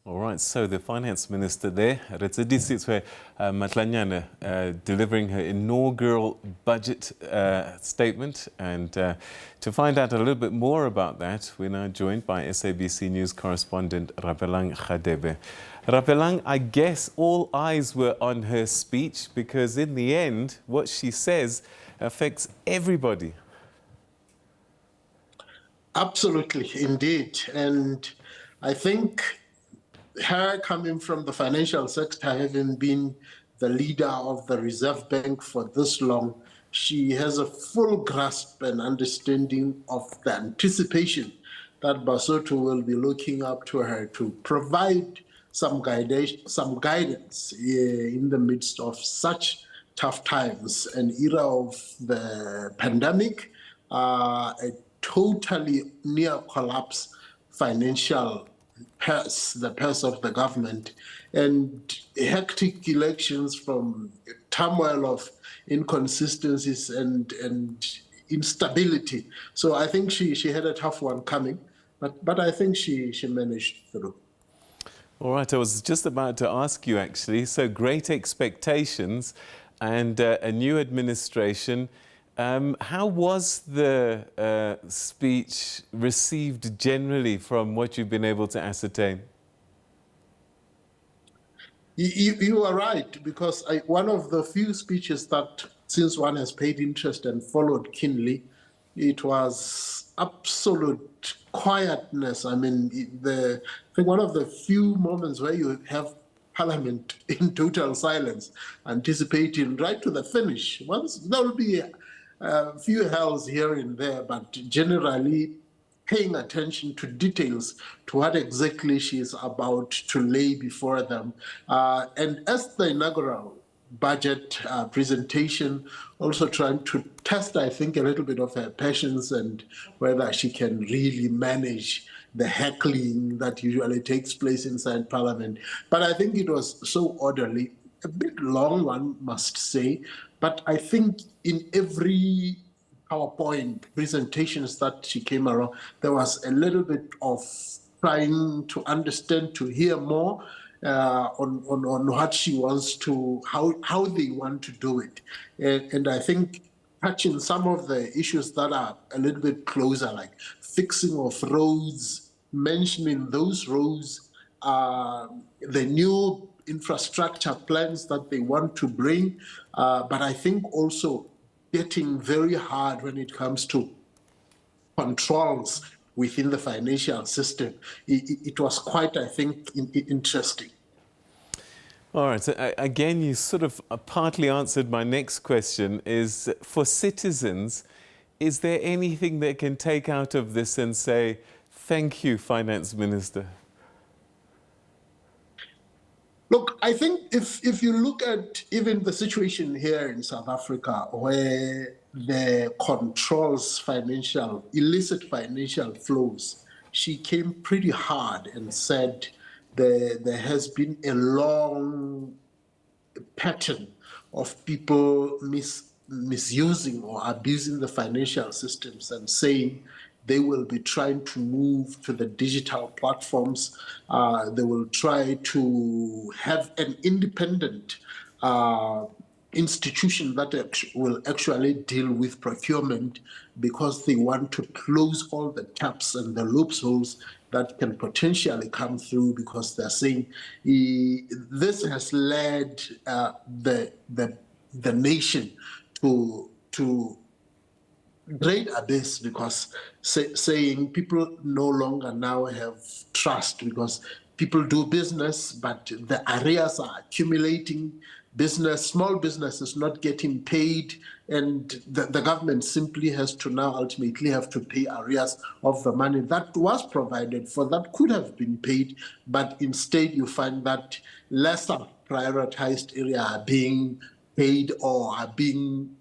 All right, so the Finance Minister there, Retšelisitsoe Matlanynane, delivering her inaugural budget statement. And to find out a little bit more about that, we're now joined by SABC News correspondent Rapelang Radebe. Rapelang, I guess all eyes were on her speech because in the end, what she says affects everybody. Absolutely, indeed. And I think her coming from the financial sector, having been the leader of the Reserve Bank for this long, she has a full grasp and understanding of the anticipation that Lesotho will be looking up to her to provide some guidance in the midst of such tough times, an era of the pandemic, a totally near collapse financial the purse of the government, and hectic elections from turmoil of inconsistencies and instability. So I think she had a tough one coming, but I think she managed through. All right, I was just about to ask you actually, so great expectations and a new administration. How was the speech received generally from what you've been able to ascertain? You are right, because one of the few speeches that, since one has paid interest and followed keenly, it was absolute quietness. I mean, I think one of the few moments where you have Parliament in total silence, anticipating right to the finish. Once there will be a few hells here and there, but generally paying attention to details, to what exactly she is about to lay before them. And as the inaugural budget presentation, also trying to test, I think, a little bit of her patience and whether she can really manage the heckling that usually takes place inside Parliament. But I think it was so orderly, a bit long, one must say, but I think in every PowerPoint presentations that she came around, there was a little bit of trying to understand, to hear more on what she wants to, how they want to do it. And I think touching some of the issues that are a little bit closer, like fixing of roads, mentioning those roads, the new infrastructure plans that they want to bring, but I think also getting very hard when it comes to controls within the financial system. It was quite, I think, interesting. All right, so again, you sort of partly answered my next question, is for citizens, is there anything they can take out of this and say, thank you, Finance Minister? Look, I think if you look at even the situation here in South Africa, where the controls illicit financial flows, she came pretty hard and said there has been a long pattern of people misusing or abusing the financial systems, and saying they will be trying to move to the digital platforms. They will try to have an independent institution that will actually deal with procurement, because they want to close all the taps and the loopholes that can potentially come through, because they're saying this has led the nation to great abyss, because saying people no longer now have trust, because people do business, but the arrears are accumulating. Small business is not getting paid, and the government simply has to now ultimately have to pay arrears of the money that was provided for, that could have been paid, but instead you find that lesser prioritized areas are being paid or are being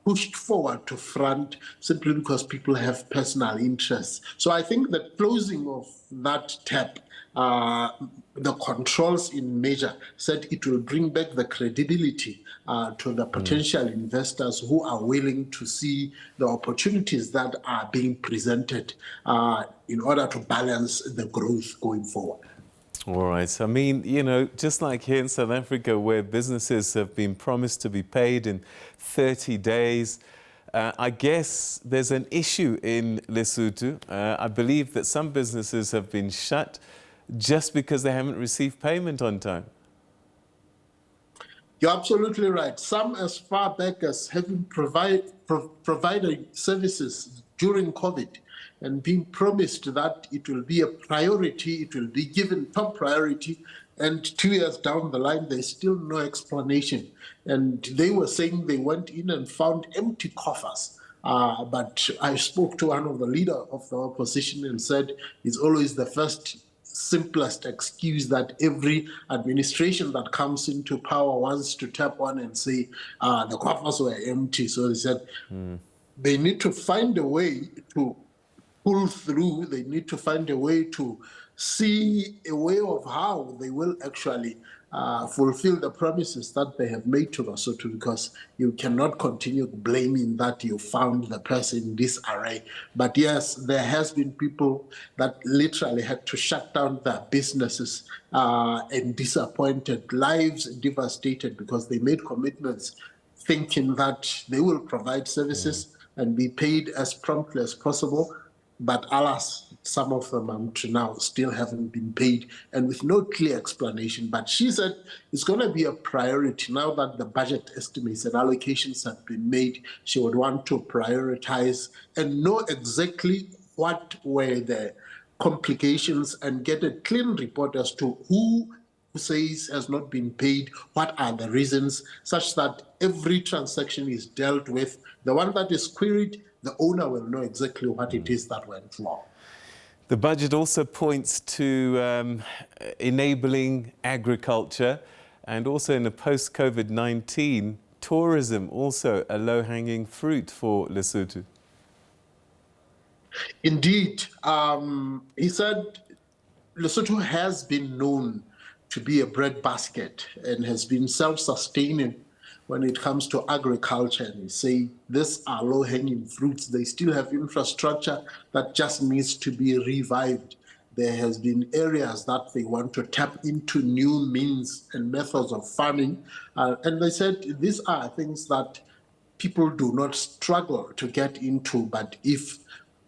pushed forward to front, simply because people have personal interests. So I think the closing of that tap, the controls in measure, said it will bring back the credibility to the potential investors who are willing to see the opportunities that are being presented in order to balance the growth going forward. All right. I mean, you know, just like here in South Africa, where businesses have been promised to be paid in 30 days, I guess there's an issue in Lesotho. I believe that some businesses have been shut just because they haven't received payment on time. You're absolutely right. Some as far back as having provided services during COVID and being promised that it will be a priority, it will be given top priority, and 2 years down the line, there's still no explanation. And they were saying they went in and found empty coffers. But I spoke to one of the leader of the opposition and said it's always the first simplest excuse that every administration that comes into power wants to tap on and say the coffers were empty. So they said they need to find a way to pull through. They need to find a way to see a way of how they will actually fulfill the promises that they have made to Lesotho, because you cannot continue blaming that you found the person in disarray. But yes, there has been people that literally had to shut down their businesses and disappointed, lives devastated because they made commitments thinking that they will provide services and be paid as promptly as possible. But alas, some of them up to now still haven't been paid, and with no clear explanation. But she said it's going to be a priority now that the budget estimates and allocations have been made. She would want to prioritize and know exactly what were the complications and get a clean report as to who says has not been paid, what are the reasons, such that every transaction is dealt with. The one that is queried, the owner will know exactly what it is that went wrong. The budget also points to enabling agriculture, and also in a post-COVID-19, tourism also a low-hanging fruit for Lesotho. Indeed. He said Lesotho has been known to be a breadbasket and has been self-sustaining when it comes to agriculture. And you say these are low-hanging fruits. They still have infrastructure that just needs to be revived. There has been areas that they want to tap into new means and methods of farming. And they said these are things that people do not struggle to get into, but if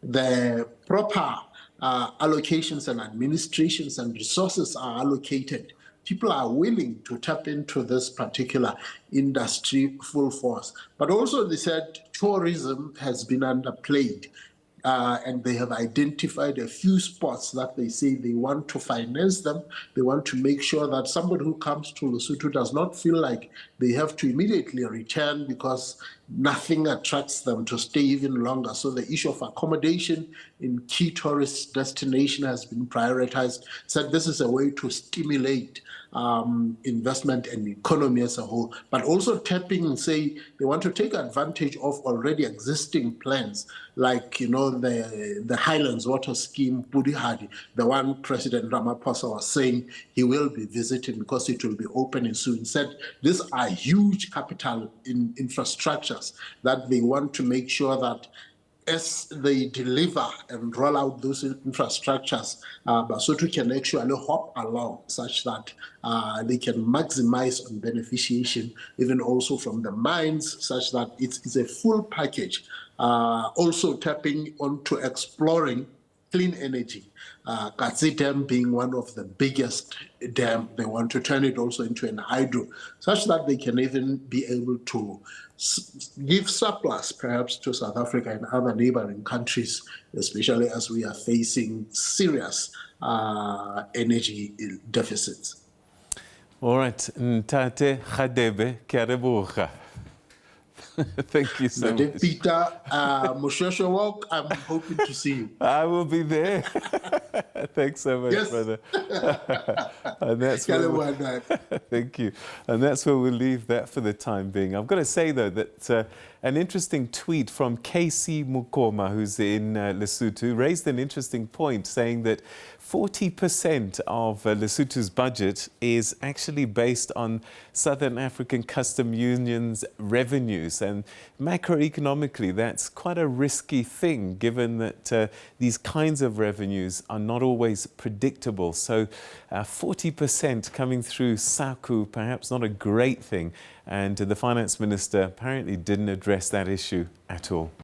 the proper allocations and administrations and resources are allocated, people are willing to tap into this particular industry full force. But also they said tourism has been underplayed, and they have identified a few spots that they say they want to finance them. They want to make sure that somebody who comes to Lesotho does not feel like they have to immediately return because nothing attracts them to stay even longer. So the issue of accommodation in key tourist destinations has been prioritized. So this is a way to stimulate investment and economy as a whole, but also tapping, say, they want to take advantage of already existing plans, like, you know, the Highlands Water Scheme, Budihadi, the one President Ramaphosa was saying he will be visiting because it will be opening soon. Said these are huge capital infrastructures that they want to make sure that as they deliver and roll out those infrastructures, Lesotho can actually hop along such that they can maximize on beneficiation, even also from the mines, such that it's a full package. Also tapping onto exploring clean energy. Katsi Dam being one of the biggest dam, they want to turn it also into an hydro, such that they can even be able to give surplus perhaps to South Africa and other neighboring countries, especially as we are facing serious energy deficits. All right, Ntate Radebe, ke a leboga. Thank you so much. Peter, Moshosho Walk, I'm hoping to see you. I will be there. Thanks so much, Yes. brother. And that's where thank you. And that's where we'll leave that for the time being. I've got to say, though, that an interesting tweet from KC Mukoma, who's in Lesotho, raised an interesting point, saying that 40% of Lesotho's budget is actually based on Southern African Custom Union's revenues, and macroeconomically that's quite a risky thing given that these kinds of revenues are not always predictable. So 40% coming through SACU, perhaps not a great thing, and the Finance Minister apparently didn't address that issue at all.